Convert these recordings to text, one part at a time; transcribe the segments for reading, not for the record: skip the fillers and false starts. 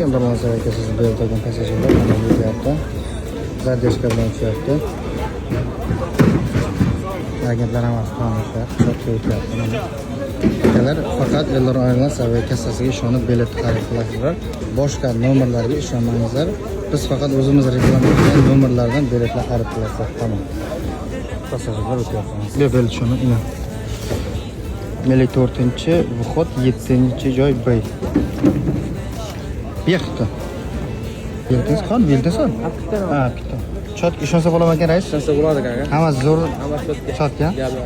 ekan. Balans akasiz beltagan passajirlar mana bu yerda. Zadeshka bilan uchyapti. Agentlar ham avtomobillar chotga o'tyapti mana. Akalar faqat Ellar Airlines aviakassasiga ishonib bilet xarid qilasizlar. Boshqa nomerlarga ishonmangizlar. Biz faqat o'zimiz reklama qilgan nomerlardan biletlar xarid qilasizlar. Tamam. Passajirlar o'tyapti. Bilet shuni ina. 4-chi vxod 7-chi joy B. Bexti. Beltins qon, beltins-mi? Ha, bitta. Chot ishonsa bo'laman ekan, rais. Ishonsa bo'ladi aka. Hammasi zo'r. Hammasi Chotga. Gapi.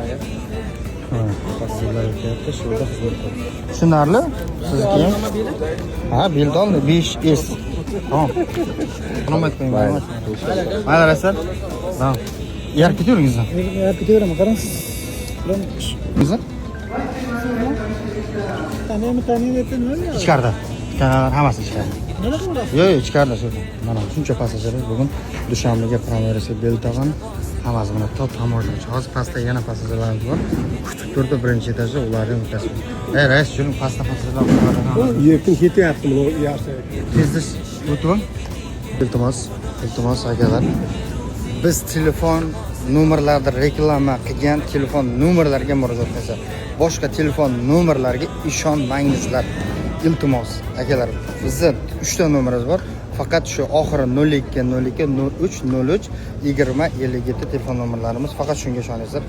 Ha, passajirlar o'tyapti, shu yerda xizmat qiladi. Tushunarli? Sizga ham? Ha, bilet oldi 5S. Tamam. Rahmat qo'ying. Mayli, raislar. Tamam. Yer ketaveringizmi? Yer ketaveraman, qarang. Bizni? Ichkarida. Kanalar hammasi ichkarida. Nima qilasiz? Yo'q, ichkarida shu. Mana shuncha passajirlar bugun Dushanbega Primer'ga bilet olgan. Hammasi mana top tamoyilchi. Hozir pastda yana passajirlarimiz bor. Kutib turdi birinchi etajda ularning o'rtasida. Rais, shuni pastda passajirlar bor. Yerdan ketyapti bu yaxshi. Tezda o'tib. Iltimos akalar. Biz telefon nomerlarda reklama qilgan telefon nomerlariga murojaat qilsak, boshqa telefon nomerlariga ishonmangizlar. Iltimos akalar, bizda 3 ta nomerimiz bor. Faqat shu oxiri 02 02 03 03 20 57 telefon nomerlarimiz. Faqat shunga ishoningizlar.